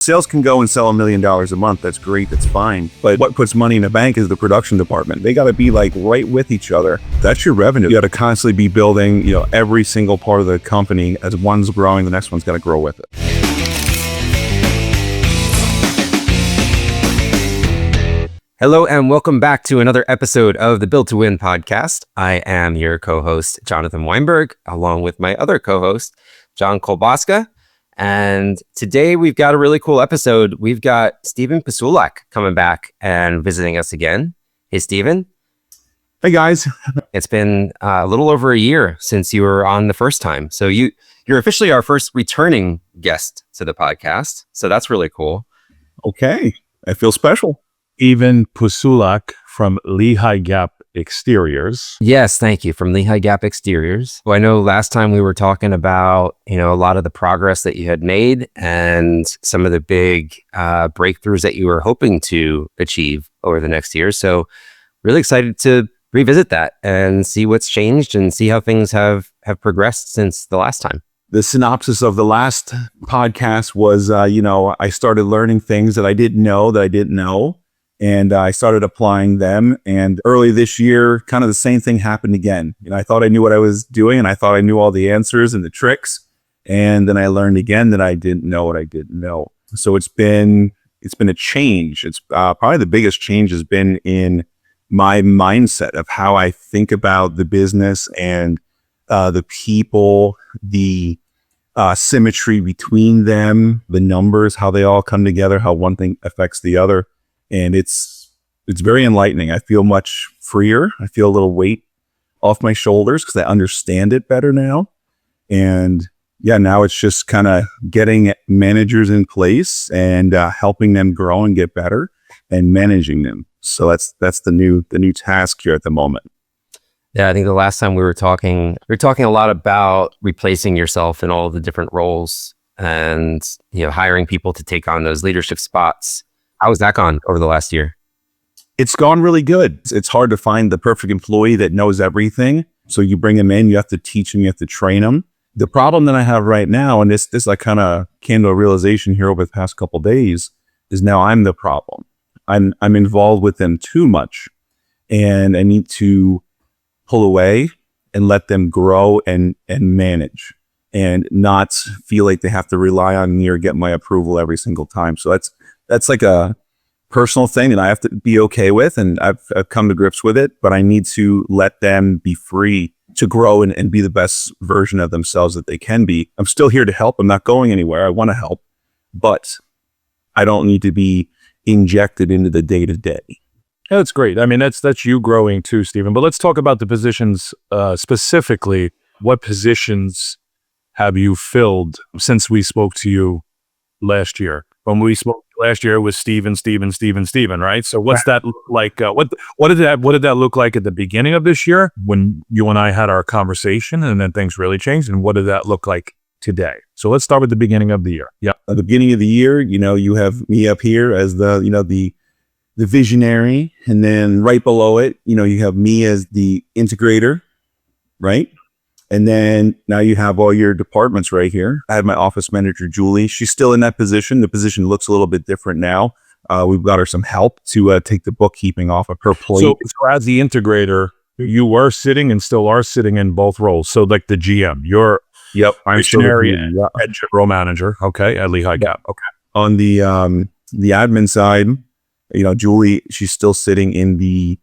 Sales can go and sell $1 million a month. That's great. That's fine. But what puts money in the bank is the production department. They got to be like right with each other. That's your revenue. You got to constantly be building, every single part of the company. As one's growing, the next one's got to grow with it. Hello and welcome back to another episode of the Build to Win podcast. I am your co-host, Jonathan Weinberg, along with my other co-host, John Kolbaska. And today we've got a really cool episode. We've got Stephen Pisulak coming back and visiting us again. Hey, Stephen. Hey, guys. It's been a little over a year since you were on the first time. So you're officially our first returning guest to the podcast. So that's really cool. Okay. I feel special. Stephen Pisulak from Lehigh Gap Exteriors. Yes, thank you. From Lehigh Gap Exteriors. Well, I know last time we were talking about, a lot of the progress that you had made and some of the big breakthroughs that you were hoping to achieve over the next year. So really excited to revisit that and see what's changed and see how things have progressed since the last time. The synopsis of the last podcast was, I started learning things that I didn't know. And I started applying them. And early this year, kind of the same thing happened again. I thought I knew what I was doing and I thought I knew all the answers and the tricks. And then I learned again that I didn't know what I didn't know. So it's been a change. It's probably the biggest change has been in my mindset of how I think about the business and the people, the symmetry between them, the numbers, how they all come together, how one thing affects the other. And it's very enlightening. I feel much freer. I feel a little weight off my shoulders because I understand it better now. And now it's just kind of getting managers in place and helping them grow and get better and managing them. So that's the new task here at the moment. Yeah, I think the last time we were talking a lot about replacing yourself in all the different roles and hiring people to take on those leadership spots. How has that gone over the last year? It's gone really good. It's hard to find the perfect employee that knows everything. So you bring them in, you have to teach them, you have to train them. The problem that I have right now, and this I kind of came to a realization here over the past couple of days, is now I'm the problem. I'm involved with them too much, and I need to pull away and let them grow and manage, and not feel like they have to rely on me or get my approval every single time. So that's like a personal thing that I have to be okay with. And I've come to grips with it, but I need to let them be free to grow and be the best version of themselves that they can be. I'm still here to help. I'm not going anywhere. I want to help, but I don't need to be injected into the day to day. Yeah, that's great. I mean, that's you growing too, Stephen. But let's talk about the positions specifically. What positions have you filled since we spoke to you last year? When we spoke last year, it was Stephen, right? So what's that look like? What did that look like at the beginning of this year when you and I had our conversation, and then things really changed? And what did that look like today? So let's start with the beginning of the year. Yeah, at the beginning of the year, you have me up here as the visionary, and then right below it, you have me as the integrator, right? And then now you have all your departments right here. I had my office manager, Julie. She's still in that position. The position looks a little bit different now. We've got her some help to take the bookkeeping off of her plate. So as the integrator, you were sitting and still are sitting in both roles. So like the GM, you're visionary and head general manager. Okay, at Lehigh Gap. Okay. On the admin side, Julie, she's still sitting in the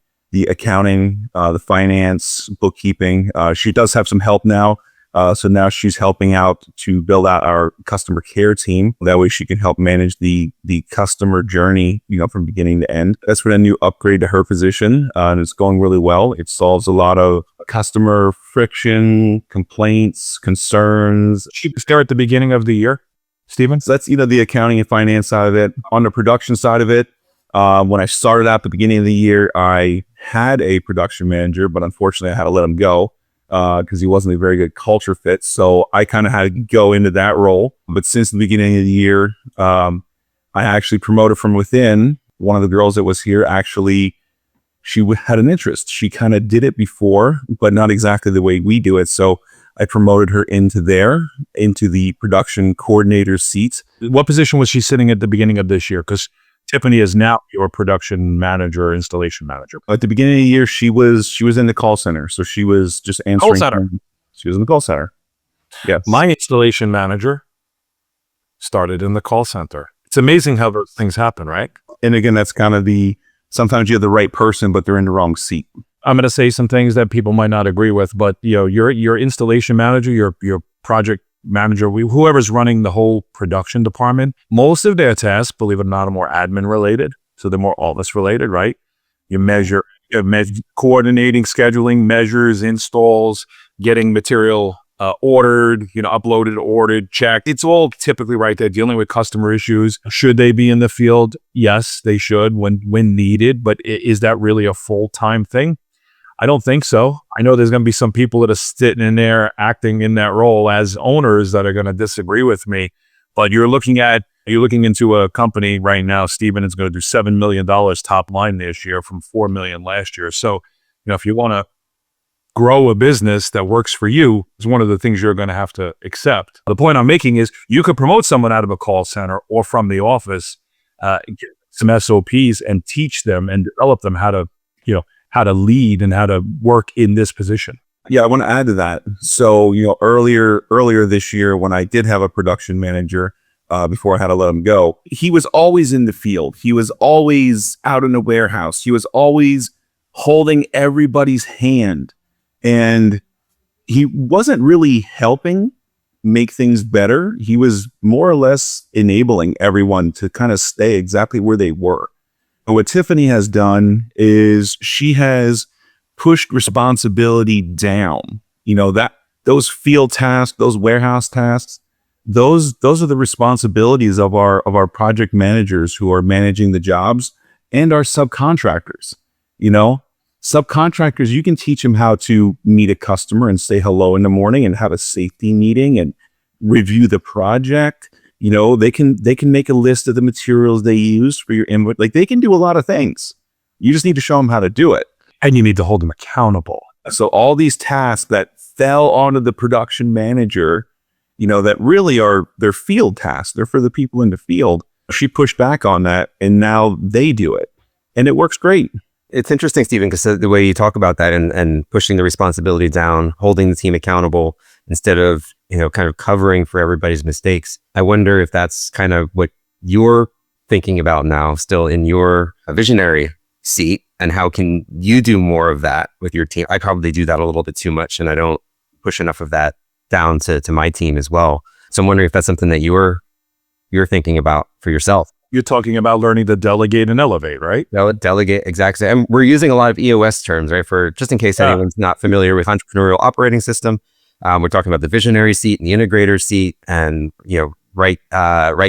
accounting, the finance, bookkeeping. She does have some help now. So now she's helping out to build out our customer care team. That way she can help manage the customer journey, from beginning to end. That's been a new upgrade to her position. And it's going really well. It solves a lot of customer friction, complaints, concerns. She was there at the beginning of the year, Stephen? So that's, the accounting and finance side of it. On the production side of it, when I started out at the beginning of the year, I had a production manager, but unfortunately I had to let him go because he wasn't a very good culture fit. So I kind of had to go into that role. But since the beginning of the year, I actually promoted from within. One of the girls that was here, she had an interest. She kind of did it before, but not exactly the way we do it. So I promoted her into the production coordinator seat. What position was she sitting at the beginning of this year? Because Tiffany is now your production manager, installation manager. At the beginning of the year, she was in the call center. So she was just answering. Call center. She was in the call center. Yes. My installation manager started in the call center. It's amazing how those things happen, right? And again, that's kind of sometimes you have the right person, but they're in the wrong seat. I'm going to say some things that people might not agree with, but your installation manager, your project manager, whoever's running the whole production department, most of their tasks, believe it or not, are more admin related. So they're more office related, right? You measure coordinating, scheduling, measures, installs, getting material ordered, uploaded, ordered, checked. It's all typically right there dealing with customer issues. Should they be in the field? Yes, they should when needed. But is that really a full-time thing? I don't think so. I know there's going to be some people that are sitting in there acting in that role as owners that are going to disagree with me. But you're looking into a company right now, Stephen, is going to do $7 million top line this year from $4 million last year. So, if you want to grow a business that works for you, is one of the things you're going to have to accept. The point I'm making is you could promote someone out of a call center or from the office, get some SOPs and teach them and develop them how to lead and how to work in this position. Yeah, I want to add to that. So, earlier this year when I did have a production manager, before I had to let him go, he was always in the field. He was always out in the warehouse. He was always holding everybody's hand. And he wasn't really helping make things better. He was more or less enabling everyone to kind of stay exactly where they were. And what Tiffany has done is she has pushed responsibility down. Those field tasks, those warehouse tasks, those are the responsibilities of our project managers who are managing the jobs and our subcontractors. Subcontractors, you can teach them how to meet a customer and say hello in the morning and have a safety meeting and review the project. They can make a list of the materials they use for your input. Like, they can do a lot of things. You just need to show them how to do it. And you need to hold them accountable. So all these tasks that fell onto the production manager, that really are their field tasks. They're for the people in the field. She pushed back on that and now they do it. And it works great. It's interesting, Stephen, because the way you talk about that and pushing the responsibility down, holding the team accountable instead of, kind of covering for everybody's mistakes. I wonder if that's kind of what you're thinking about now, still in your visionary seat, and how can you do more of that with your team? I probably do that a little bit too much, and I don't push enough of that down to my team as well. So I'm wondering if that's something that you're thinking about for yourself. You're talking about learning to delegate and elevate, right? Delegate, exactly. And we're using a lot of EOS terms, right? For just in case anyone's not familiar with entrepreneurial operating system. We're talking about the visionary seat and the integrator seat, and right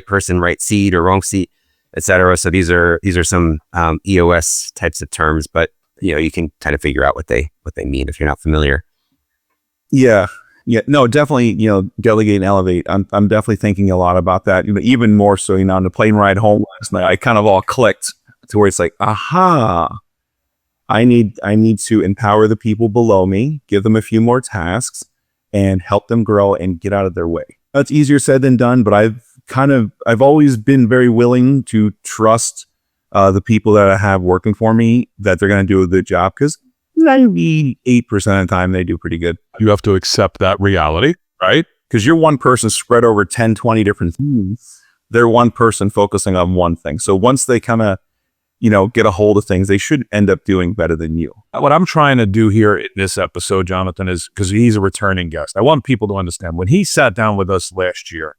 person, right seat, or wrong seat, etc. So these are some EOS types of terms, but you can kind of figure out what they mean if you're not familiar. Yeah. Yeah, no, definitely, delegate and elevate. I'm definitely thinking a lot about that, even more so, on the plane ride home last night, I kind of all clicked to where it's like, aha, I need to empower the people below me, give them a few more tasks and help them grow and get out of their way. That's easier said than done, but I've always been very willing to trust the people that I have working for me, that they're going to do a good job, because 98% of the time they do pretty good. You have to accept that reality, right? Because you're one person spread over 10, 20 different things. They're one person focusing on one thing. So once they kind of, get a hold of things, they should end up doing better than you. What I'm trying to do here in this episode, Jonathan, is, because he's a returning guest, I want people to understand, when he sat down with us last year,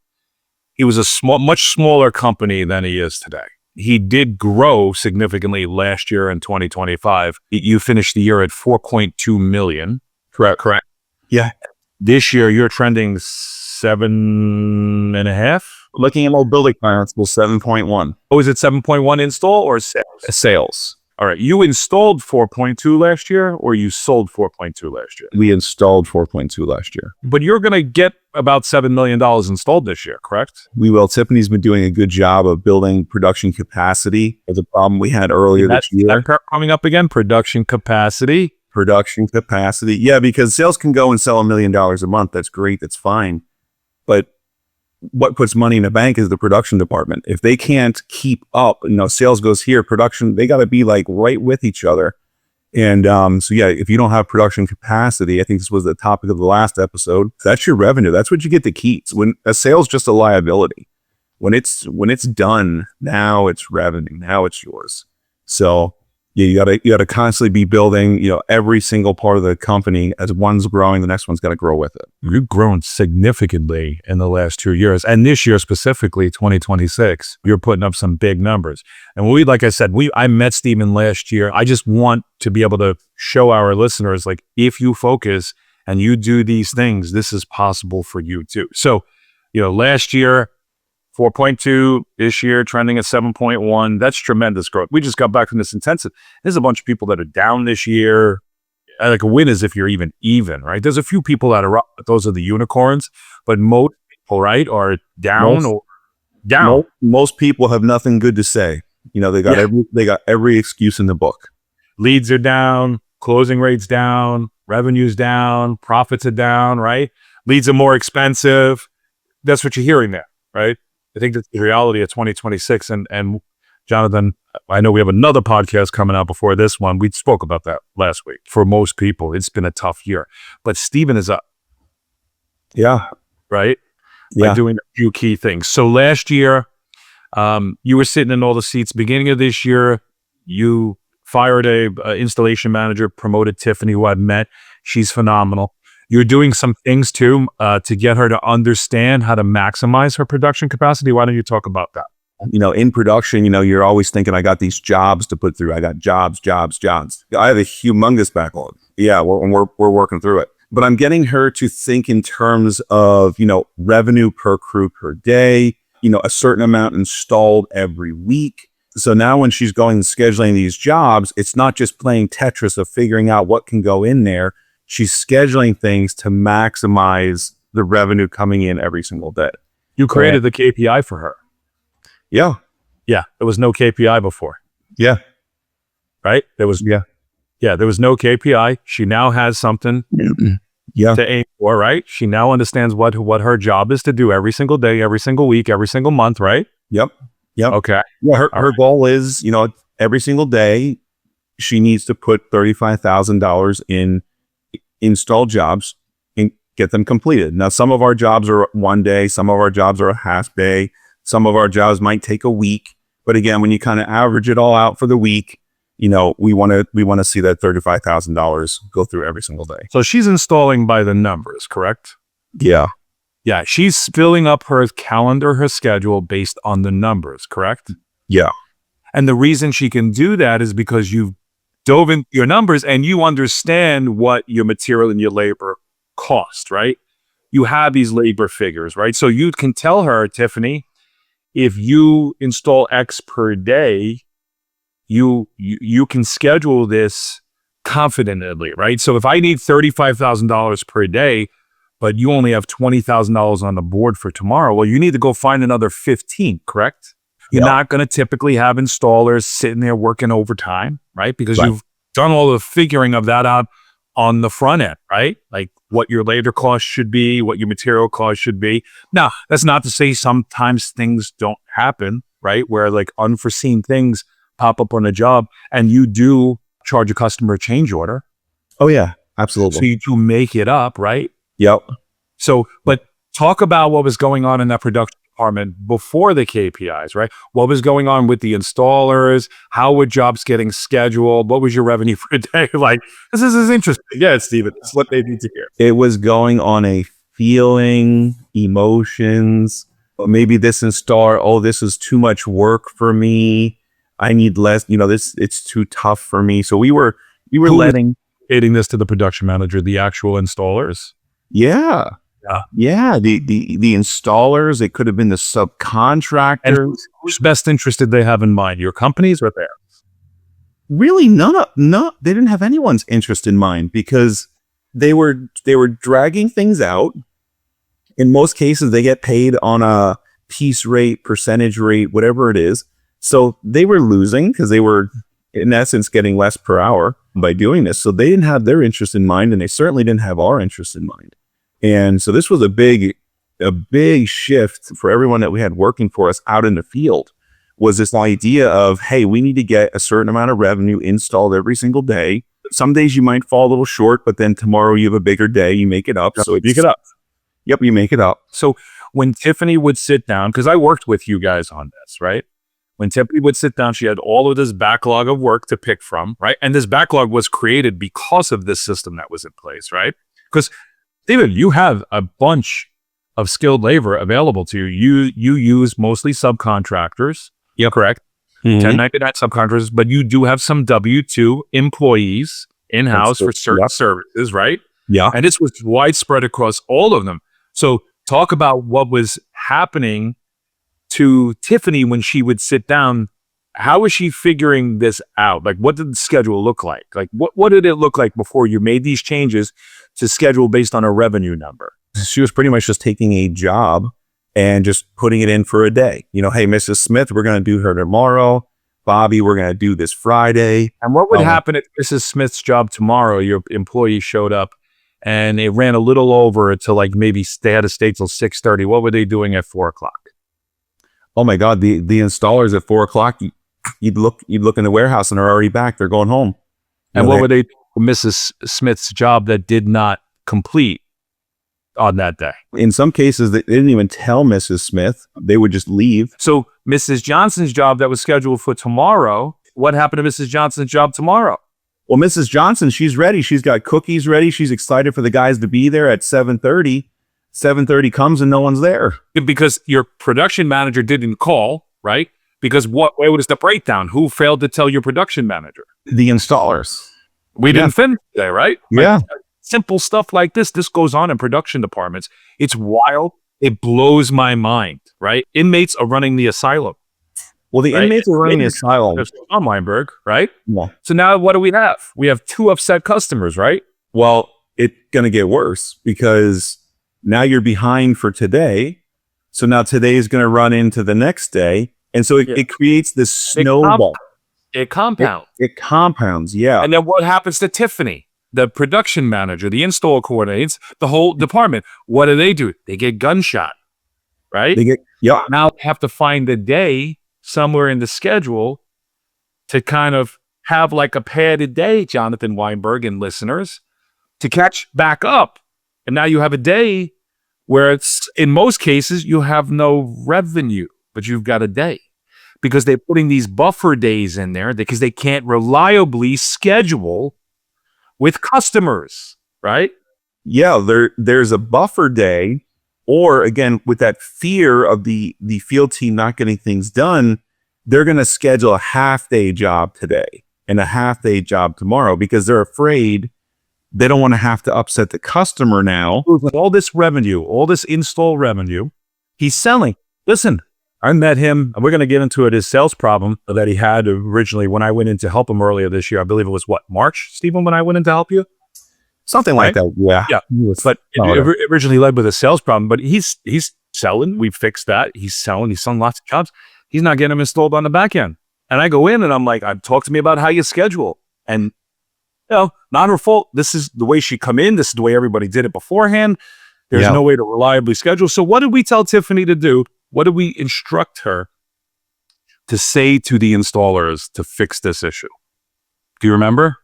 he was a much smaller company than he is today. He did grow significantly last year in 2025. You finished the year at 4.2 million. Correct. Yeah. This year, you're trending 7.5. Looking at old building finance, 7.1. Oh, is it 7.1 install or sales? Sales. All right. You installed 4.2 last year, or you sold 4.2 last year? We installed 4.2 last year. But you're going to get about $7 million installed this year, correct? We will. Tiffany's been doing a good job of building production capacity. That's a problem we had earlier this year. That coming up again, production capacity. production capacity. Yeah, because sales can go and sell $1 million a month. That's great. That's fine. But what puts money in the bank is the production department. If they can't keep up, sales goes here, production, they got to be like right with each other. And so yeah, if you don't have production capacity, I think this was the topic of the last episode, that's your revenue. That's what you get to keep. When a sale's just a liability. When it's done, now it's revenue. Now it's yours. So yeah, you gotta constantly be building, every single part of the company. As one's growing, the next one's got to grow with it. You've grown significantly in the last 2 years. And this year specifically, 2026, you're putting up some big numbers. And like I said, I met Steven last year. I just want to be able to show our listeners, like, if you focus and you do these things, this is possible for you too. So, last year, 4.2, this year trending at 7.1. That's tremendous growth. We just got back from this intensive. There's a bunch of people that are down this year. Like, a win is if you're even, right? There's a few people that are up, but those are the unicorns. But most people, right, are down. Most people have nothing good to say. They got every excuse in the book. Leads are down, closing rates down, revenues down, profits are down, right? Leads are more expensive. That's what you're hearing there, right? I think that's the reality of 2026. And Jonathan, I know we have another podcast coming out before this one. We spoke about that last week. For most people, it's been a tough year. But Steven is up. Yeah. Right? Yeah. By doing a few key things. So last year, you were sitting in all the seats. Beginning of this year, you fired a installation manager, promoted Tiffany, who I've met. She's phenomenal. You're doing some things too to get her to understand how to maximize her production capacity. Why don't you talk about that? In production, you're always thinking, I got these jobs to put through. I got jobs. I have a humongous backlog. Yeah, we're working through it. But I'm getting her to think in terms of, revenue per crew per day, a certain amount installed every week. So now when she's going and scheduling these jobs, it's not just playing Tetris of figuring out what can go in there. She's scheduling things to maximize the revenue coming in every single day. You created the KPI for her. Yeah. Yeah. There was no KPI before. Yeah. Right? There was no KPI. She now has something to aim for, right? She now understands what her job is to do every single day, every single week, every single month, right? Yep. Okay. Yeah, her goal is, every single day she needs to put $35,000 in installed jobs and get them completed. Now, some of our jobs are 1 day, some of our jobs are a half day, some of our jobs might take a week. But again, when you kind of average it all out for the week, we want to see that $35,000 go through every single day. So she's installing by the numbers, correct? Yeah. Yeah, she's filling up her calendar, her schedule based on the numbers, correct? Yeah. And the reason she can do that is because you've dove into your numbers and you understand what your material and your labor cost, right? You have these labor figures, right? So you can tell her, Tiffany, if you install X per day, you can schedule this confidently, right? So if I need $35,000 per day, but you only have $20,000 on the board for tomorrow, well, you need to go find another 15, correct? You're not going to typically have installers sitting there working overtime, right? Because you've done all the figuring of that out on the front end, right? Like what your labor cost should be, what your material cost should be. Now, that's not to say sometimes things don't happen, right? Where like unforeseen things pop up on a job and you do charge a customer a change order. Oh, yeah, absolutely. So you do make it up, right? Yep. So, but talk about what was going on in that production department before the KPIs, right? What was going on with the installers? How were jobs getting scheduled? What was your revenue per day? Like, this is interesting. Yeah, Steven, it's what they need to hear. It was going on a feeling, emotions, maybe this installer, oh, this is too much work for me. I need less, it's too tough for me. So we were letting this to the production manager, the actual installers. Yeah. The installers, it could have been the subcontractors. And whose best interest did they have in mind? Your companies or theirs? Really, no, they didn't have anyone's interest in mind because they were dragging things out. In most cases, they get paid on a piece rate, percentage rate, whatever it is. So they were losing because they were in essence, getting less per hour by doing this. So they didn't have their interest in mind, and they certainly didn't have our interest in mind. And so this was a big shift for everyone that we had working for us out in the field, was this idea of, hey, we need to get a certain amount of revenue installed every single day. Some days you might fall a little short, but then tomorrow you have a bigger day, you make it up. So You get up. Yep, you make it up. So when Tiffany would sit down, because I worked with you guys on this, right? When Tiffany would sit down, she had all of this backlog of work to pick from, right? And this backlog was created because of this system that was in place, right? Because, David, you have a bunch of skilled labor available to you. You use mostly subcontractors. Yep. Correct? 1099 subcontractors, but you do have some W-2 employees in-house for certain services, right? Yeah. And this was widespread across all of them. So talk about what was happening to Tiffany when she would sit down. How was she figuring this out? Like, what did the schedule look like? Like, what did it look like before you made these changes to schedule based on a revenue number? She was pretty much just taking a job and just putting it in for a day. You know, hey, Mrs. Smith, we're going to do her tomorrow. Bobby, we're going to do this Friday. And what would happen if Mrs. Smith's job tomorrow, your employee showed up and it ran a little over to like maybe they had to stay till 6:30? What were they doing at 4 o'clock? Oh my God, the installers at 4 o'clock, you'd look in the warehouse and they're already back. They're going home. And what would they do for Mrs. Smith's job that did not complete on that day? In some cases, they didn't even tell Mrs. Smith. They would just leave. So Mrs. Johnson's job that was scheduled for tomorrow, what happened to Mrs. Johnson's job tomorrow? Well, Mrs. Johnson, she's ready. She's got cookies ready. She's excited for the guys to be there at 7:30. 7:30 comes and no one's there. Because your production manager didn't call, right? Because where was the breakdown? Who failed to tell your production manager? The installers. We didn't finish today, right? Yeah. Like, simple stuff like this goes on in production departments. It's wild. It blows my mind, right? Inmates are running the asylum. Well, the inmates are running the asylum. On Weinberg, right? Yeah. So now what do we have? We have 2 upset customers, right? Well, it's going to get worse because now you're behind for today. So now today is going to run into the next day. And so it creates this snowball. It compounds. It compounds, yeah. And then what happens to Tiffany, the production manager, the install coordinates, the whole department? What do? They get gunshot, right? Now they have to find a day somewhere in the schedule to kind of have like a padded day, Jonathan Weinberg and listeners, to catch back up. And now you have a day where it's, in most cases, you have no revenue, but you've got a day because they're putting these buffer days in there because they can't reliably schedule with customers, right? Yeah, there's a buffer day, or again, with that fear of the field team not getting things done, they're going to schedule a half-day job today and a half-day job tomorrow because they're afraid they don't want to have to upset the customer now. With all this revenue, all this install revenue, he's selling. Listen, I met him, and we're going to get into it, his sales problem that he had originally when I went in to help him earlier this year. I believe it was March, Stephen, when I went in to help you? Something like that, yeah. Yeah, but it originally led with a sales problem, but he's selling. We fixed that. He's selling lots of jobs. He's not getting them installed on the back end. And I go in and I'm like, talk to me about how you schedule. And, not her fault. This is the way she come in. This is the way everybody did it beforehand. There's no way to reliably schedule. So what did we tell Tiffany to do? What did we instruct her to say to the installers to fix this issue? Do you remember?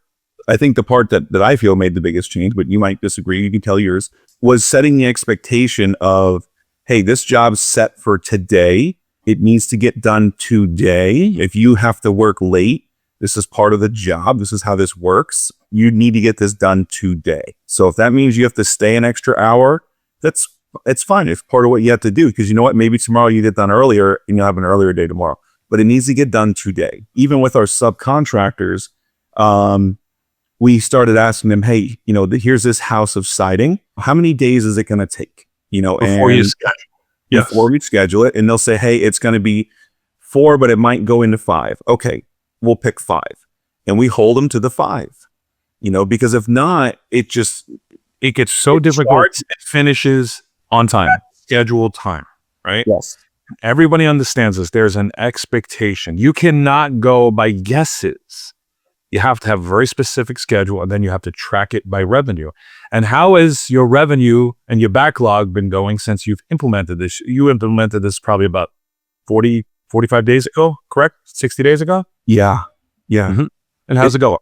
I think the part that I feel made the biggest change, but you might disagree, you can tell yours, was setting the expectation of, hey, this job's set for today. It needs to get done today. If you have to work late, this is part of the job. This is how this works. You need to get this done today. So if that means you have to stay an extra hour, it's fine. It's part of what you have to do because you know what? Maybe tomorrow you get done earlier and you'll have an earlier day tomorrow. But it needs to get done today. Even with our subcontractors, we started asking them, hey, here's this house of siding. How many days is it going to take? Before you schedule. Yes. Before we schedule it. And they'll say, hey, it's going to be 4, but it might go into 5. Okay, we'll pick 5. And we hold them to the 5. Because if not, it gets so difficult. It finishes on time, scheduled time, right? Yes. Everybody understands this. There's an expectation. You cannot go by guesses. You have to have a very specific schedule, and then you have to track it by revenue. And how has your revenue and your backlog been going since you've implemented this? You implemented this probably about 40, 45 days ago, correct? 60 days ago? Yeah. Yeah. Mhm. And how's it going?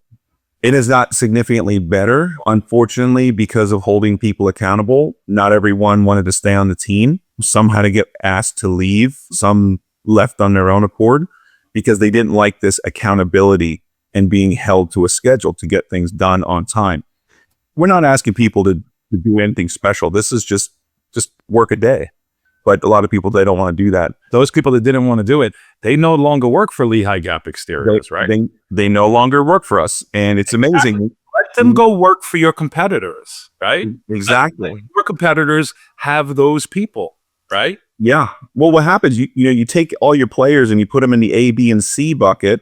It is not significantly better, unfortunately, because of holding people accountable. Not everyone wanted to stay on the team. Some had to get asked to leave. Some left on their own accord because they didn't like this accountability and being held to a schedule to get things done on time. We're not asking people to do anything special. This is just work a day. But a lot of people, they don't want to do that. Those people that didn't want to do it, they no longer work for Lehigh Gap Exteriors, right? They no longer work for us. And it's amazing. Let them go work for your competitors, right? Exactly. Your competitors have those people, right? Yeah. Well, what happens, you take all your players and you put them in the A, B, and C bucket,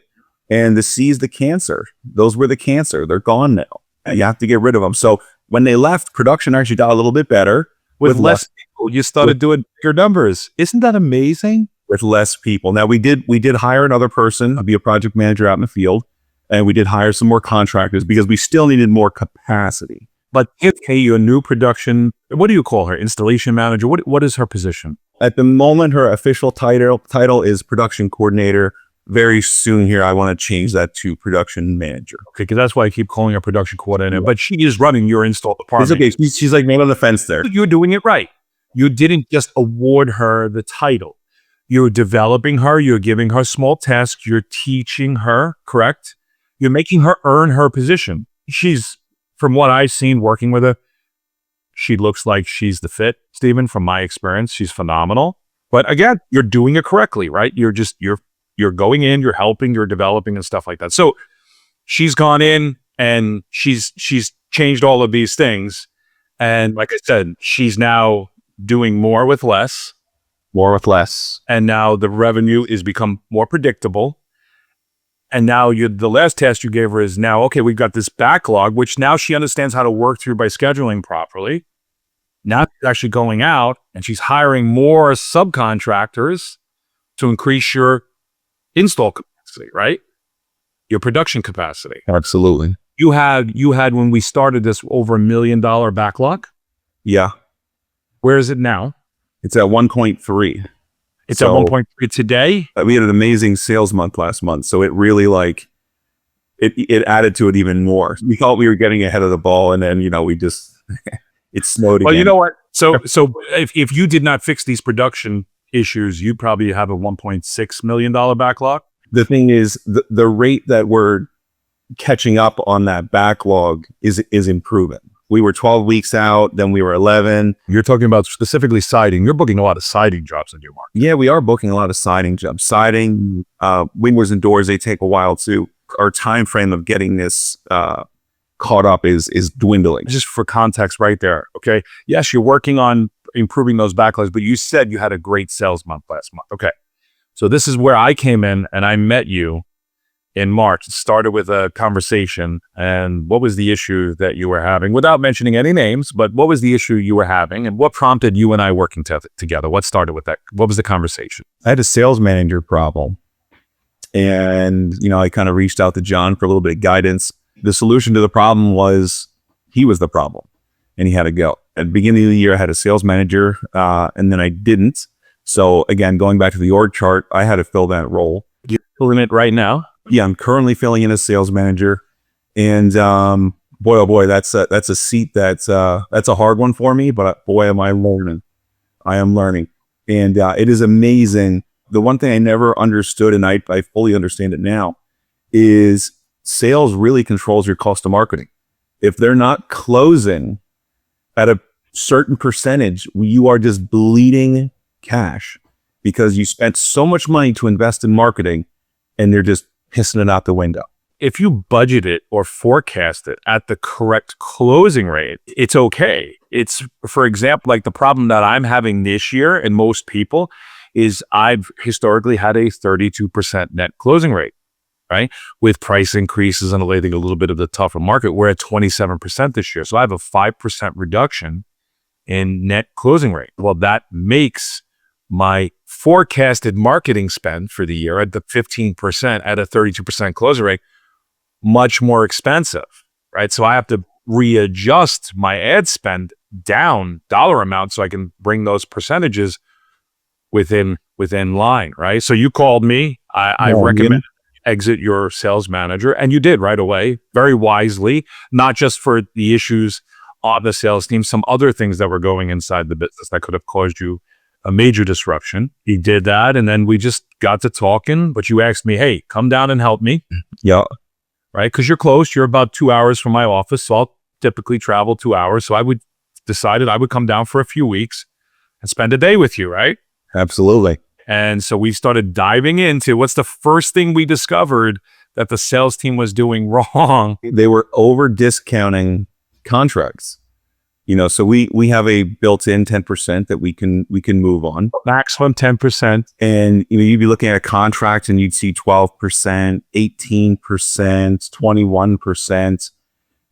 and the C is the cancer. Those were the cancer. They're gone now. And you have to get rid of them. So when they left, production actually got a little bit better. With less people, you started doing bigger numbers. Isn't that amazing? With less people. Now we did hire another person to be a project manager out in the field, and we did hire some more contractors because we still needed more capacity. But okay, your new production, what do you call her? Installation manager? What is her position? At the moment, her official title is production coordinator. Very soon here, I want to change that to production manager. Okay, because that's why I keep calling her production coordinator. Yeah. But she is running your install department. It's okay. She's like man on the fence there. You're doing it right. You didn't just award her the title. You're developing her. You're giving her small tasks. You're teaching her, correct? You're making her earn her position. She's, from what I've seen working with her, she looks like she's the fit, Stephen, from my experience. She's phenomenal. But again, you're doing it correctly, right? You're going in, you're helping, you're developing and stuff like that. So she's gone in and she's changed all of these things. And like I said, she's now doing more with less. More with less. And now the revenue is become more predictable. And now the last task you gave her is now, okay, we've got this backlog, which now she understands how to work through by scheduling properly. Now she's actually going out and she's hiring more subcontractors to increase your install capacity, right? Your production capacity. Absolutely. You had when we started this over $1 million backlog. Yeah. Where is it now? It's at 1.3. It's at 1.3 today. We had an amazing sales month last month, so it really it added to it even more. We thought we were getting ahead of the ball, and then we just it slowed again. Well, you know what? So if you did not fix these production issues, you probably have a $1.6 million backlog. The thing is, the rate that we're catching up on that backlog is improving. We were 12 weeks out, then we were 11. You're talking about specifically siding. You're booking a lot of siding jobs in your market. Yeah, we are booking a lot of siding jobs. Siding, windows and doors, they take a while too. Our time frame of getting this caught up is dwindling. Just for context right there, okay? Yes, you're working on improving those backlogs, but you said you had a great sales month last month. Okay. So this is where I came in and I met you in March. It started with a conversation. And what was the issue that you were having? Without mentioning any names, but what was the issue you were having and what prompted you and I working together? What started with that? What was the conversation? I had a sales manager problem. And, I kind of reached out to John for a little bit of guidance. The solution to the problem was he was the problem and he had to go. At the beginning of the year, I had a sales manager, and then I didn't. So again, going back to the org chart, I had to fill that role. You're filling it right now? Yeah, I'm currently filling in as sales manager. And boy, oh boy, that's a seat that's a hard one for me, but boy, am I learning. I am learning. And it is amazing. The one thing I never understood, and I fully understand it now, is sales really controls your cost of marketing. If they're not closing at a certain percentage, you are just bleeding cash because you spent so much money to invest in marketing and they're just pissing it out the window. If you budget it or forecast it at the correct closing rate, it's okay. It's, for example, like the problem that I'm having this year and most people is I've historically had a 32% net closing rate, right? With price increases and a little bit of the tougher market, we're at 27% this year. So I have a 5% reduction in net closing rate. Well, that makes my forecasted marketing spend for the year at the 15% at a 32% closing rate much more expensive, right? So I have to readjust my ad spend down dollar amount so I can bring those percentages within line, right? So you called me. I recommend exit your sales manager, and you did right away, very wisely, not just for the issues on the sales team, some other things that were going inside the business that could have caused you a major disruption. He did that, and then we just got to talking, but you asked me, hey, come down and help me. Yeah. Right? Because you're close. You're about 2 hours from my office, so I'll typically travel 2 hours. So I decided I would come down for a few weeks and spend a day with you, right? Absolutely. And so we started diving into what's the first thing we discovered that the sales team was doing wrong. They were over discounting contracts. So we have a built-in 10% that we can move on. Maximum 10%. And you'd be looking at a contract and you'd see 12%, 18%, 21%.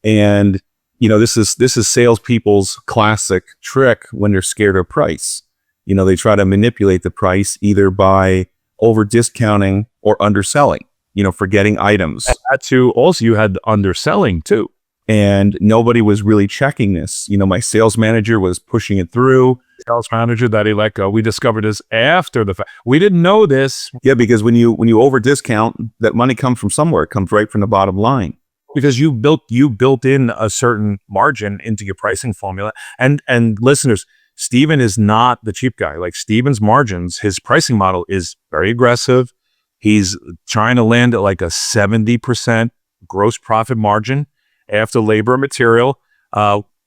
And this is salespeople's classic trick when they're scared of price. They try to manipulate the price either by over discounting or underselling, forgetting items. And that too, also you had underselling too. And nobody was really checking this. My sales manager was pushing it through. Sales manager that he let go. We discovered this after the fact. We didn't know this. Yeah, because when you over discount, that money comes from somewhere. It comes right from the bottom line. Because you built in a certain margin into your pricing formula. And listeners, Steven is not the cheap guy. Like Steven's margins, his pricing model is very aggressive. He's trying to land at like a 70% gross profit margin after labor and material,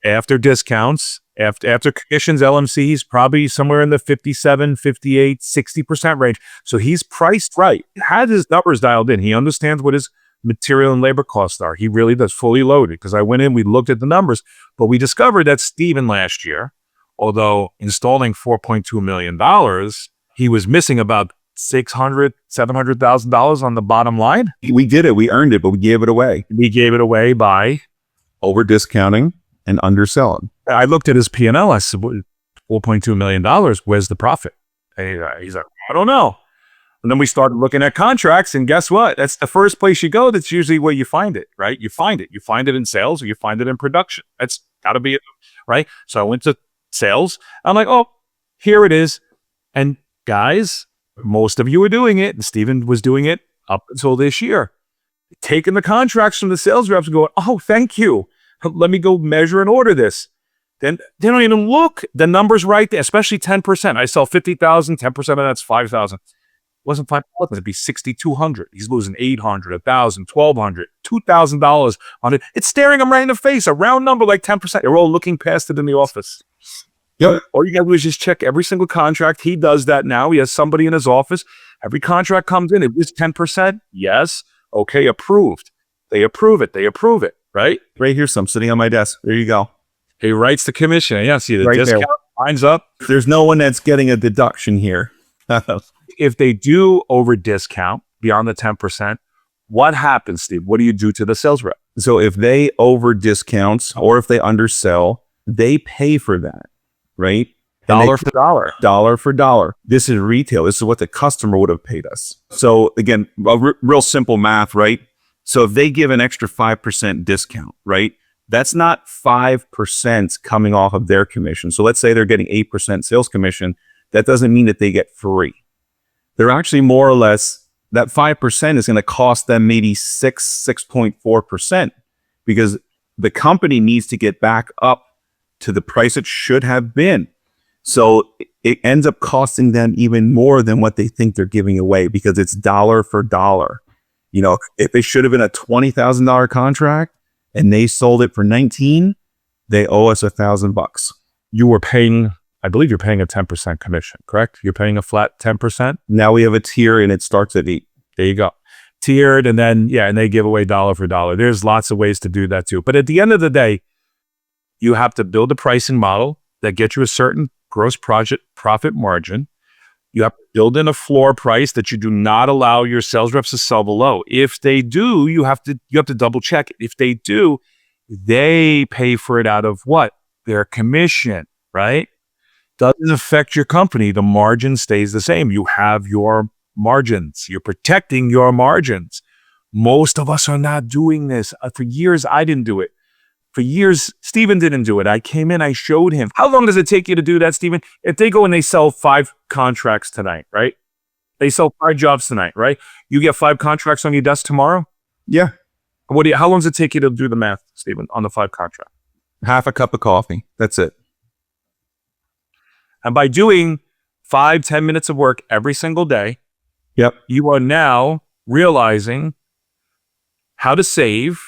after discounts, after commissions, LMC, he's probably somewhere in the 57, 58, 60% range. So he's priced right. He had his numbers dialed in. He understands what his material and labor costs are. He really does, fully loaded. Because I went in, we looked at the numbers, but we discovered that Steven last year, although installing $4.2 million, he was missing about $600,000, $700,000 on the bottom line. We did it. We earned it, but we gave it away. We gave it away by over discounting and underselling. I looked at his P&L. I said, $4.2 million. Where's the profit? And he's like, I don't know. And then we started looking at contracts, and guess what? That's the first place you go. That's usually where you find it, right? You find it. You find it in sales or you find it in production. That's got to be it, right? So I went to sales. I'm like, oh, here it is. And guys, most of you are doing it, and Steven was doing it up until this year. Taking the contracts from the sales reps and going, oh, thank you. Let me go measure and order this. Then they don't even look. The number's right there, especially 10%. I sell 50,000, 10% of that's 5,000. It wasn't 5,000, it'd be 6,200. He's losing 800, 1,000, 1,200, $2,000 on it. It's staring him right in the face, a round number like 10%. They're all looking past it in the office. Yep. All you got to do is just check every single contract. He does that now. He has somebody in his office. Every contract comes in. It was 10%. Yes. Okay. Approved. They approve it. They approve it. Right? Right here. Some sitting on my desk. There you go. He writes the commission. Yeah. See the right discount lines up. There's no one that's getting a deduction here. If they do over discount beyond the 10%, what happens, Steve? What do you do to the sales rep? So if they over discount or if they undersell, they pay for that. Right? Dollar for dollar. Dollar for dollar. This is retail. This is what the customer would have paid us. So again, real simple math, right? So if they give an extra 5% discount, right? That's not 5% coming off of their commission. So let's say they're getting 8% sales commission. That doesn't mean that they get free. They're actually more or less, that 5% is going to cost them maybe 6.4% because the company needs to get back up to the price it should have been. So it ends up costing them even more than what they think they're giving away because it's dollar for dollar. If it should have been a $20,000 contract and they sold it for 19, they owe us $1,000. You were paying, I believe you're paying a 10% commission, correct? You're paying a flat 10%? Now we have a tier and it starts at 8. There you go. Tiered, and then, and they give away dollar for dollar. There's lots of ways to do that too. But at the end of the day, you have to build a pricing model that gets you a certain gross profit margin. You have to build in a floor price that you do not allow your sales reps to sell below. If they do, you have to double check it. If they do, they pay for it out of what? Their commission, right? Doesn't affect your company. The margin stays the same. You have your margins. You're protecting your margins. Most of us are not doing this. For years, I didn't do it. For years, Steven didn't do it. I came in, I showed him. How long does it take you to do that, Steven? If they go and they sell 5 contracts tonight, right? They sell 5 jobs tonight, right? You get 5 contracts on your desk tomorrow? Yeah. How long does it take you to do the math, Steven, on the 5 contracts? Half a cup of coffee. That's it. And by doing 5-10 minutes of work every single day, Yep. you are now realizing how to save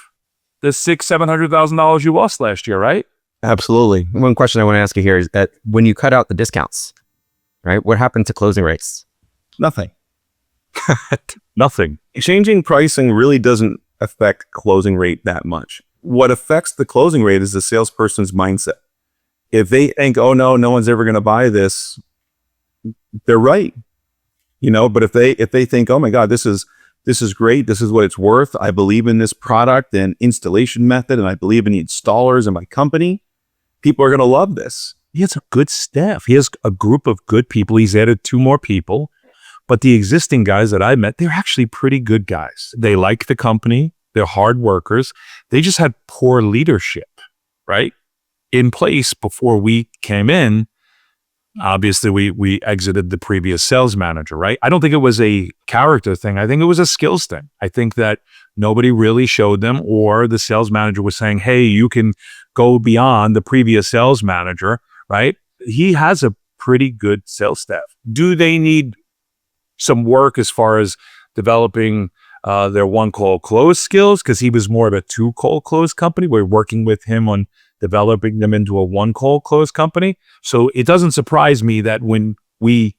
the $600,000-$700,000 you lost last year, right? Absolutely. One question I want to ask you here is that when you cut out the discounts, right? What happened to closing rates? Nothing. Nothing. Changing pricing really doesn't affect closing rate that much. What affects the closing rate is the salesperson's mindset. If they think, oh no one's ever going to buy this, they're right. But if they think, oh my God, this is great. This is what it's worth. I believe in this product and installation method, and I believe in the installers in my company. People are going to love this. He has a good staff. He has a group of good people. He's added 2 more people. But the existing guys that I met, they're actually pretty good guys. They like the company. They're hard workers. They just had poor leadership, right? In place before we came in. Obviously, we exited the previous sales manager, right? I don't think it was a character thing. I think it was a skills thing. I think that nobody really showed them, or the sales manager was saying, hey, you can go beyond the previous sales manager, right? He has a pretty good sales staff. Do they need some work as far as developing their 1-call close skills? Because he was more of a 2-call close company. We're working with him on developing them into a 1-call close company. So it doesn't surprise me that when we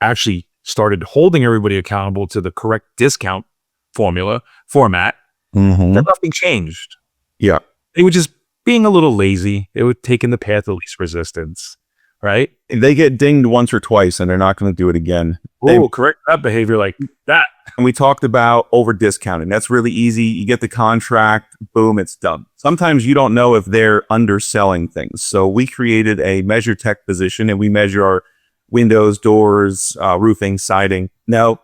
actually started holding everybody accountable to the correct discount format, that nothing changed. Yeah. They were just being a little lazy. They were taking the path of least resistance, right? They get dinged once or twice and they're not going to do it again. Oh, correct that behavior like that. And we talked about over discounting. That's really easy. You get the contract, boom, it's done. Sometimes you don't know if they're underselling things. So we created a measure tech position, and we measure our windows, doors, roofing, siding. Now,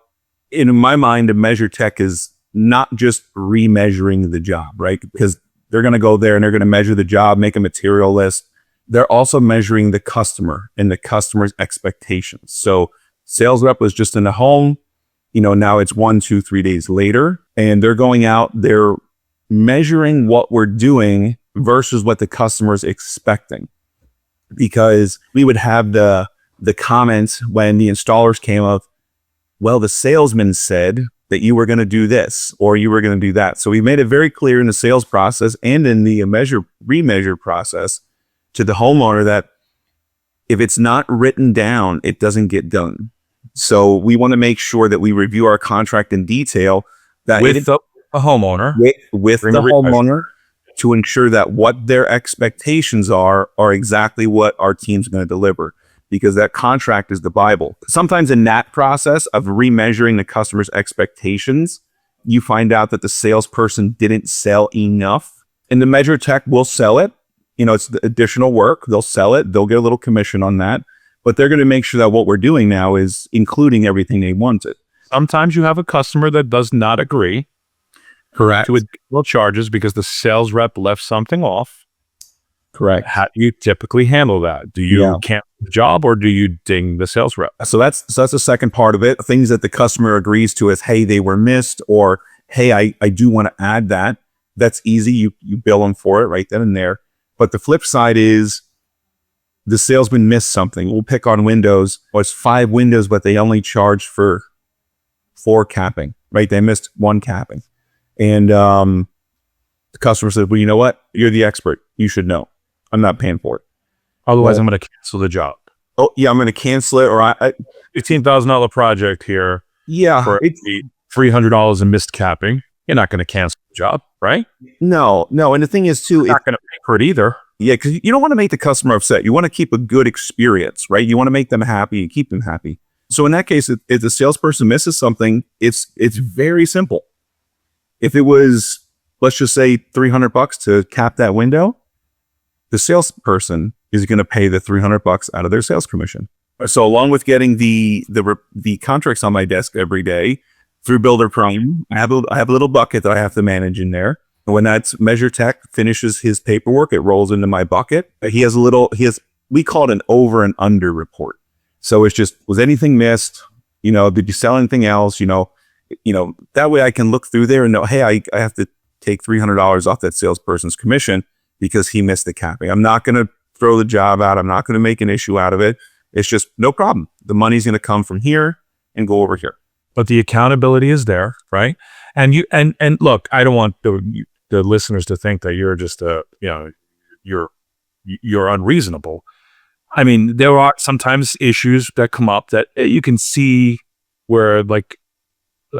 in my mind, a measure tech is not just remeasuring the job, right? Because they're going to go there and they're going to measure the job, make a material list. They're also measuring the customer and the customer's expectations. So sales rep was just in the home. Now it's 1, 2, 3 days later, and they're going out, they're measuring what we're doing versus what the customer's expecting. Because we would have the comments when the installers came of, well, the salesman said that you were going to do this or you were going to do that. So we made it very clear in the sales process and in the remeasure process to the homeowner that if it's not written down, it doesn't get done. So we want to make sure that we review our contract in detail that With the homeowner. with the homeowner to ensure that what their expectations are exactly what our team's going to deliver, because that contract is the Bible. Sometimes in that process of remeasuring the customer's expectations, you find out that the salesperson didn't sell enough, and the measure tech will sell it. It's the additional work. They'll sell it. They'll get a little commission on that. But they're going to make sure that what we're doing now is including everything they wanted. Sometimes you have a customer that does not agree. Correct. To additional charges because the sales rep left something off. Correct. How do you typically handle that? Do you cancel the job or do you ding the sales rep? So that's the second part of it. Things that the customer agrees to is, hey, they were missed, or hey, I do want to add that. That's easy. You bill them for it right then and there. But the flip side is the salesman missed something. We'll pick on windows. Well, it's 5 windows, but they only charged for 4 capping, right? They missed 1 capping. And the customer said, well, you know what? You're the expert. You should know. I'm not paying for it. Otherwise, I'm going to cancel the job. Oh, yeah, I'm going to cancel it. Or I $15,000 project here. Yeah. For $300 in missed capping. You're not going to cancel the job, right? No. And the thing is, too, you're not going to pay for it either. Yeah, because you don't want to make the customer upset. You want to keep a good experience, right? You want to make them happy and keep them happy. So in that case, if the salesperson misses something, it's very simple. If it was, let's just say $300 to cap that window, the salesperson is going to pay the $300 out of their sales commission. So along with getting the contracts on my desk every day, through Builder Prime. I have a little bucket that I have to manage in there. And when that Measure Tech finishes his paperwork, it rolls into my bucket. We call it an over and under report. So it's just, was anything missed? Did you sell anything else? That way I can look through there and know, hey, I have to take $300 off that salesperson's commission because he missed the capping. I'm not going to throw the job out. I'm not going to make an issue out of it. It's just no problem. The money's going to come from here and go over here. But the accountability is there, right? And look, I don't want the listeners to think that you're just you're unreasonable. I mean, there are sometimes issues that come up that you can see where, like,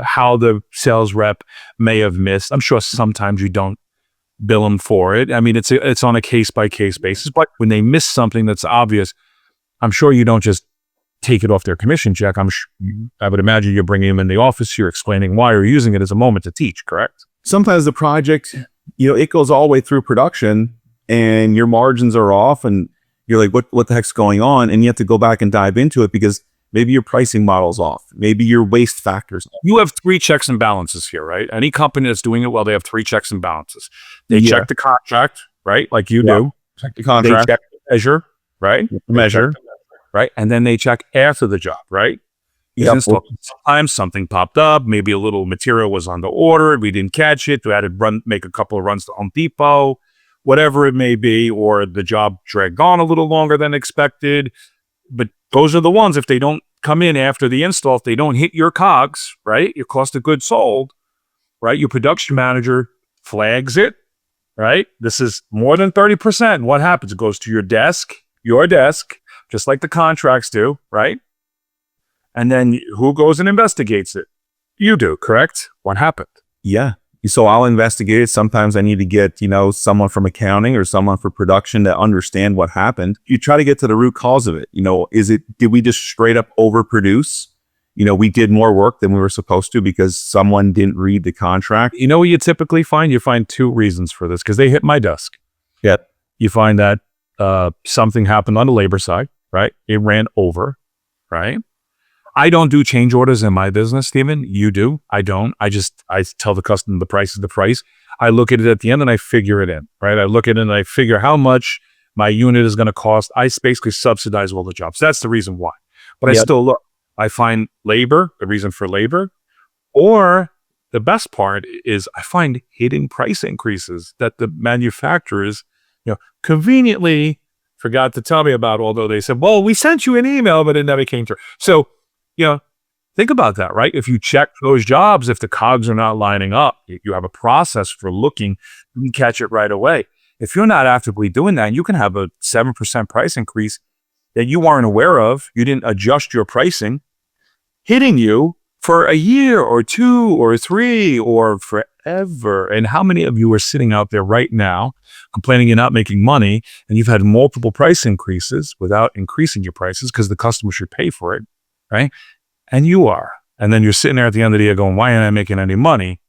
how the sales rep may have missed. I'm sure sometimes you don't bill them for it. I mean, it's on a case by case basis. But when they miss something that's obvious, I'm sure you don't just take it off their commission check. I would imagine you're bringing them in the office. You're explaining why you're using it as a moment to teach. Correct? Sometimes the project, it goes all the way through production, and your margins are off, and you're like, what the heck's going on? And you have to go back and dive into it because maybe your pricing model's off. Maybe your waste factor's off. You have 3 checks and balances here, right? Any company that's doing it well, they have 3 checks and balances. They check the contract, right? Like you do. Check the contract. They check the measure, right? Measure. Right? And then they check after the job, right? Sometimes something popped up. Maybe a little material was on the order. We didn't catch it. We had to make a couple of runs to Home Depot, whatever it may be, or the job dragged on a little longer than expected. But those are the ones, if they don't come in after the install, if they don't hit your COGS, right, your cost of goods sold, right, your production manager flags it, right? This is more than 30%. What happens? It goes to your desk, just like the contracts do, right? And then who goes and investigates it? You do, correct? What happened? Yeah. So I'll investigate it. Sometimes I need to get, someone from accounting or someone for production to understand what happened. You try to get to the root cause of it. Did we just straight up overproduce? We did more work than we were supposed to because someone didn't read the contract. You know what you typically find? You find 2 reasons for this because they hit my desk. Yeah. You find that something happened on the labor side, right? It ran over, right? I don't do change orders in my business, Stephen. You do. I don't. I tell the customer the price is the price. I look at it at the end and I figure it in, right? I look at it and I figure how much my unit is going to cost. I basically subsidize all the jobs. That's the reason why. But I still look. I find labor, the reason for labor, or the best part is I find hidden price increases that the manufacturers, conveniently forgot to tell me about, although they said, well, we sent you an email, but it never came through. So, think about that, right? If you check those jobs, if the COGS are not lining up, you have a process for looking, you can catch it right away. If you're not actively doing that, you can have a 7% price increase that you weren't aware of. You didn't adjust your pricing, hitting you for a year or 2 or 3 or forever. And how many of you are sitting out there right now complaining you're not making money and you've had multiple price increases without increasing your prices because the customer should pay for it, right? And you are. And then you're sitting there at the end of the year going, why aren't I making any money?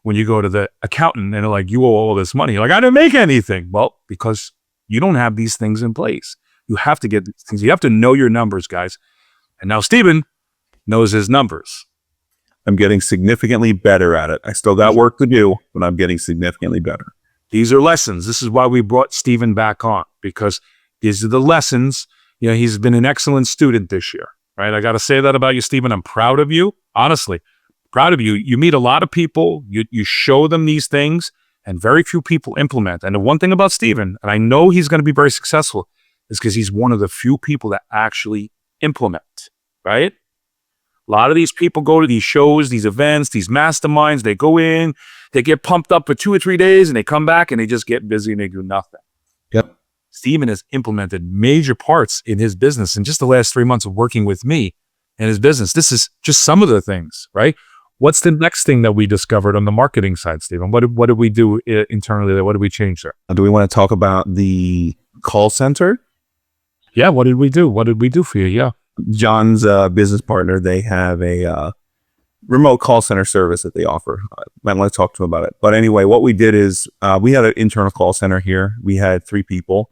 When you go to the accountant and they're like, you owe all this money. You're like, I didn't make anything. Well, because you don't have these things in place. You have to get these things. You have to know your numbers, guys. And now Stephen knows his numbers. I'm getting significantly better at it. I still got work to do, but I'm getting significantly better. These are lessons. This is why we brought Stephen back on, because these are the lessons. He's been an excellent student this year, right? I got to say that about you, Stephen. I'm proud of you. Honestly, proud of you. You meet a lot of people. You show them these things, and very few people implement. And the one thing about Stephen, and I know he's going to be very successful, is because he's one of the few people that actually implement, right? A lot of these people go to these shows, these events, these masterminds. They go in, they get pumped up for 2 or 3 days, and they come back and they just get busy and they do nothing. Yep. Stephen has implemented major parts in his business in just the last 3 months of working with me in his business. This is just some of the things, right? What's the next thing that we discovered on the marketing side, Stephen? What did we do internally there? What did we change there? Do we want to talk about the call center? Yeah, what did we do? What did we do for you? Yeah. John's business partner, they have a remote call center service that they offer. I might want to talk to him about it. But anyway, what we did is we had an internal call center here. We had 3 people,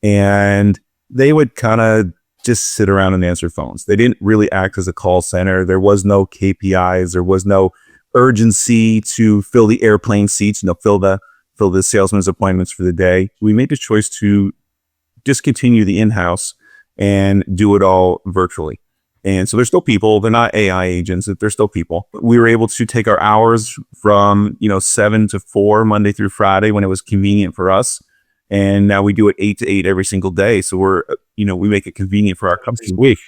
and they would kind of just sit around and answer phones. They didn't really act as a call center. There was no KPIs. There was no urgency to fill the airplane seats, fill the salesman's appointments for the day. We made the choice to discontinue the in-house and do it all virtually. And so there's still people. They're not AI agents. They're still people. We were able to take our hours from 7 to 4 Monday through Friday when it was convenient for us. And now we do it 8 to 8 every single day. So we make it convenient for our customers.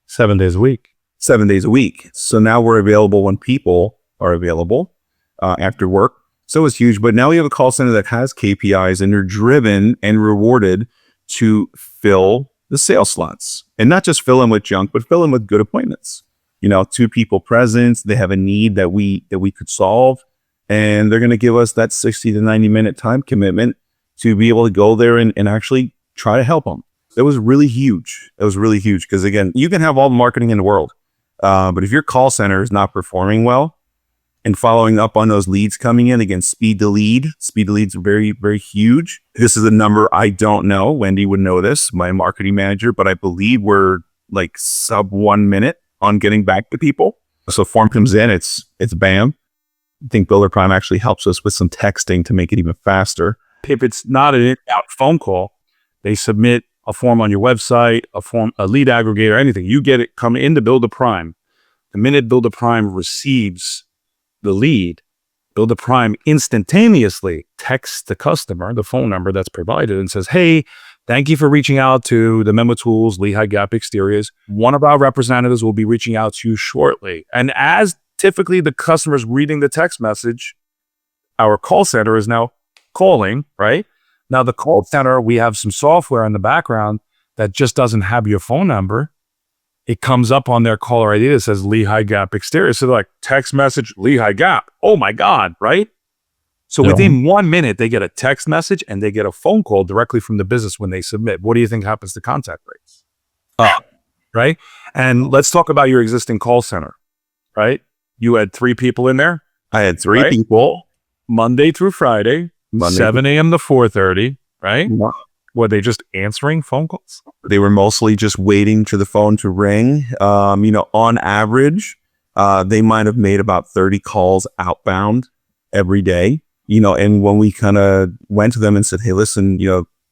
7 days a week. 7 days a week. So now we're available when people are available after work. So it's huge. But now we have a call center that has KPIs and they're driven and rewarded to fill the sales slots, and not just fill them with junk, but fill them with good appointments. 2 people present. They have a need that we could solve, and they're going to give us that 60 to 90 minute time commitment to be able to go there and actually try to help them. It was really huge. Because again, you can have all the marketing in the world, but if your call center is not performing well and following up on those leads coming in, again, speed to leads are very, very huge. This is a number I don't know. Wendy would know this, my marketing manager, but I believe we're like sub 1 minute on getting back to people. So form comes in, it's bam. I think Builder Prime actually helps us with some texting to make it even faster. If it's not an in-out phone call, they submit a form on your website, a lead aggregator, anything. You get it, come into Builder Prime. The minute Builder Prime receives the lead, Builder Prime instantaneously texts the customer the phone number that's provided and says, "Hey, thank you for reaching out to the Memo Tools Lehigh Gap Exteriors. One of our representatives will be reaching out to you shortly." And as typically the customer's reading the text message, our call center is now calling, right? Now the call center, we have some software in the background that just doesn't have your phone number. It comes up on their caller ID that says Lehigh Gap Exterior. So they're like, text message, Lehigh Gap. Oh my God, right? So within 1 minute, they get a text message and they get a phone call directly from the business when they submit. What do you think happens to contact rates? Up, right? And let's talk about your existing call center, right? You had 3 people in there. I had 3 people. Monday through Friday, 7 a.m. to 4:30, right? Wow. Were they just answering phone calls? They were mostly just waiting for the phone to ring. On average, they might have made about 30 calls outbound every day. And when we kind of went to them and said, "Hey, listen,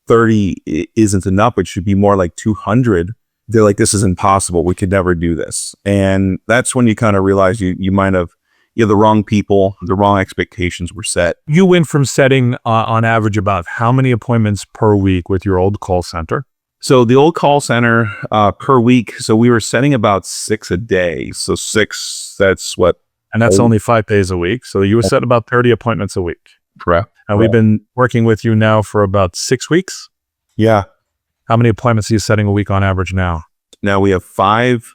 30 isn't enough. It should be more like 200." They're like, "This is impossible. We could never do this." And that's when you kind of realize you might have the wrong people, the wrong expectations were set. You went from setting on average about how many appointments per week with your old call center? So the old call center per week, so we were setting about 6 a day. So 6, that's what? And that's only 5 days a week. So you were setting about 30 appointments a week. Correct. And we've been working with you now for about 6 weeks. Yeah. How many appointments are you setting a week on average now? Now we have five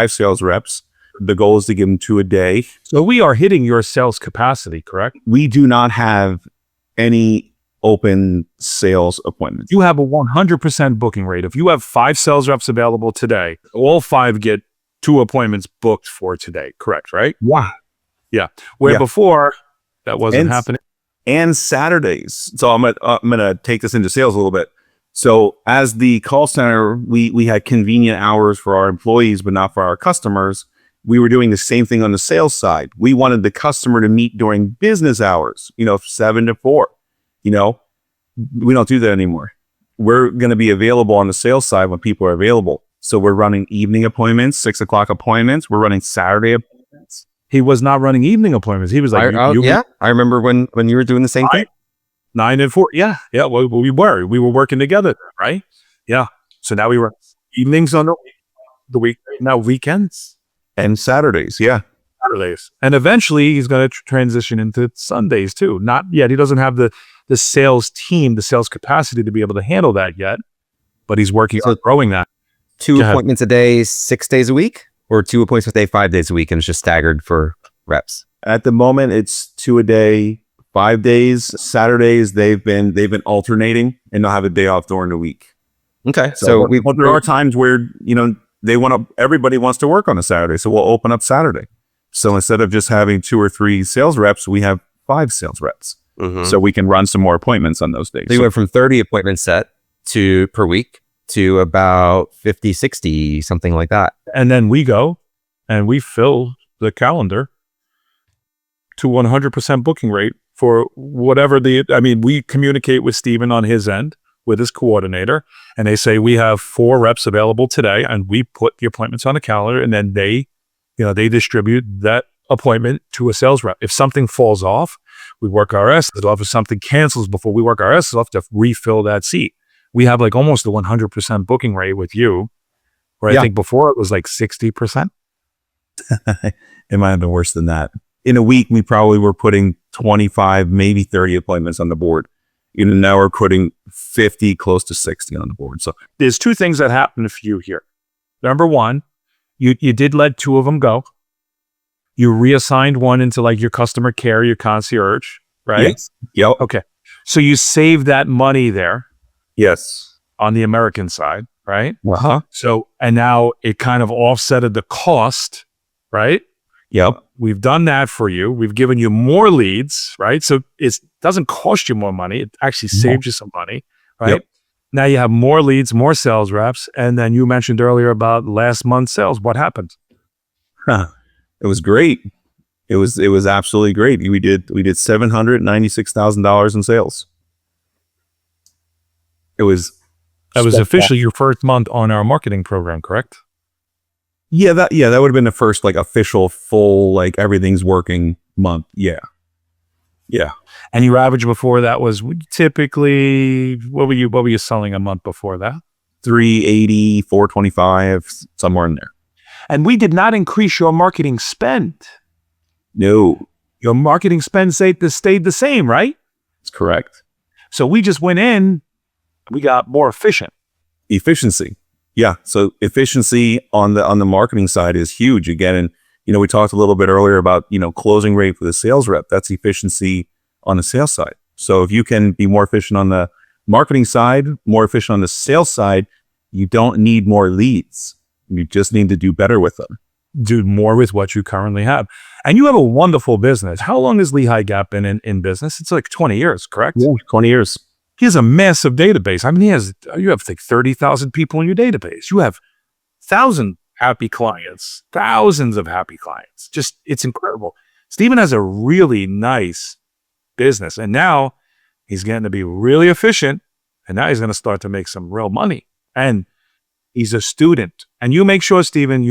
sales reps. The goal is to give them 2 a day. So we are hitting your sales capacity, correct? We do not have any open sales appointments. You have a 100% booking rate. If you have 5 sales reps available today, all 5 get 2 appointments booked for today, correct, right? Wow. Yeah. Where before that wasn't happening. And Saturdays. So I'm gonna take this into sales a little bit. So as the call center, we had convenient hours for our employees, but not for our customers. We were doing the same thing on the sales side. We wanted the customer to meet during business hours, 7 to 4. We don't do that anymore. We're going to be available on the sales side when people are available. So we're running evening appointments, 6 o'clock appointments. We're running Saturday appointments. He was not running evening appointments. He was like, I remember when you were doing the same thing. 9 and 4. Yeah. Well, we were working together, right? Yeah. So now we were evenings on the week, now weekends. And Saturdays, Saturdays. And eventually he's going to transition into Sundays too. Not yet. He doesn't have the sales team, the sales capacity to be able to handle that yet, but he's working on growing that. 2 appointments a day, 6 days a week, or 2 appointments a day, 5 days a week, and it's just staggered for reps. At the moment, it's 2 a day, 5 days. Saturdays, they've been alternating, and they'll have a day off during the week. Okay. So there are times where, everybody wants to work on a Saturday. So we'll open up Saturday. So instead of just having 2 or 3 sales reps, we have 5 sales reps. Mm-hmm. So we can run some more appointments on those days. So you went from 30 appointments set per week to about 50, 60, something like that. And then we go and we fill the calendar to 100% booking rate for whatever we communicate with Steven on his end with his coordinator, and they say we have 4 reps available today, and we put the appointments on the calendar, and then they distribute that appointment to a sales rep. If something falls off, we work our asses off. If something cancels before we work our asses off to refill that seat. We have like almost a 100% booking rate with you, where I think before it was like 60%. It might have been worse than that. In a week, we probably were putting 25, maybe 30 appointments on the board. Now we're putting 50, close to 60 on the board. So there's 2 things that happened for you here. Number one, you did let 2 of them go. You reassigned one into like your customer care, your concierge, right? yes. Yep. Okay. So you saved that money there Yes. on the American side, right? Uh-huh. So, and now it kind of offsetted the cost, right? Yep. We've done that for you. We've given you more leads, right? So it doesn't cost you more money. It actually saved you some money, right? Yep. Now you have more leads, more sales reps. And then you mentioned earlier about last month's sales. What happened? It was great. It was absolutely great. We did $796,000 in sales. That was officially your first month on our marketing program, correct? Yeah, that would have been the first like official full like everything's working month. Yeah. And your average before that was typically what were you selling a month before that? 380, 425, somewhere in there. And we did not increase your marketing spend. No, Your marketing spend stayed the same, right? that's correct. So we just went in, we got more efficient. Efficiency. Yeah. So efficiency on the marketing side is huge again. And, we talked a little bit earlier about, closing rate for the sales rep. That's efficiency on the sales side. So if you can be more efficient on the marketing side, more efficient on the sales side, you don't need more leads. You just need to do better with them. Do more with what you currently have. And you have a wonderful business. How long has Lehigh Gap been in business? It's like 20 years, correct? Yeah, 20 years. He has a massive database. I mean, you have like 30,000 people in your database. You have 1,000 happy clients, thousands of happy clients. Just, it's incredible. Steven has a really nice business. And now he's getting to be really efficient. And now he's going to start to make some real money. And he's a student. And you make sure, Steven,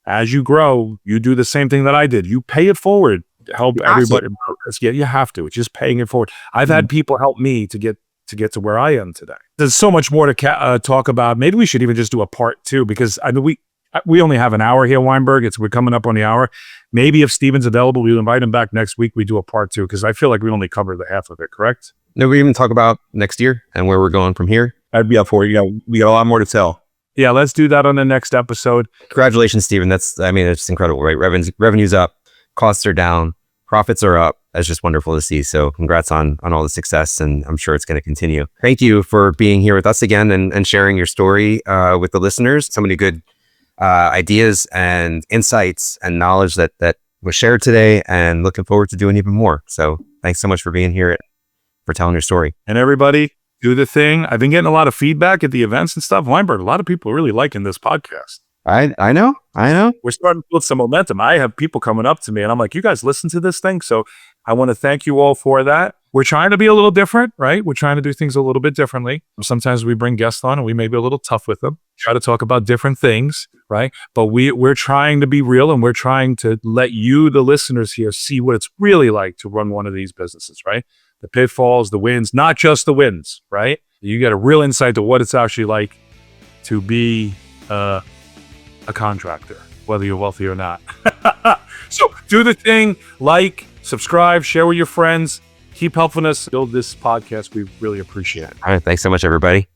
as you grow, you do the same thing that I did. You pay it forward to help everybody. Yeah, you have to. It's just paying it forward. I've had people help me to get to where I am today. There's so much more to talk about. Maybe we should even just do a part 2 because I mean we only have an hour here, Weinberg. We're coming up on the hour. Maybe if Steven's available, we'll invite him back next week. We do a part 2 because I feel like we only covered the half of it. Correct? No, we even talk about next year and where we're going from here. I'd be up for it. We got a lot more to tell. Yeah, let's do that on the next episode. Congratulations, Steven. It's incredible, right? Revenue's up, costs are down, profits are up. That's just wonderful to see. So congrats on all the success, and I'm sure it's going to continue. Thank you for being here with us again and sharing your story with the listeners. So many good ideas and insights and knowledge that was shared today, and looking forward to doing even more. So thanks so much for being here, for telling your story. And everybody, do the thing. I've been getting a lot of feedback at the events and stuff. Weinberg, a lot of people are really liking this podcast. I know. We're starting to build some momentum. I have people coming up to me and I'm like, you guys listen to this thing. So I want to thank you all for that. We're trying to be a little different, right? We're trying to do things a little bit differently. Sometimes we bring guests on and we may be a little tough with them, try to talk about different things, right? But we're trying to be real, and we're trying to let you, the listeners here, see what it's really like to run one of these businesses, right? The pitfalls, the wins, not just the wins, right? You get a real insight to what it's actually like to be a contractor, whether you're wealthy or not. So do the thing, like, subscribe, share with your friends, keep helping us build this podcast. We really appreciate it. All right. Thanks so much, everybody.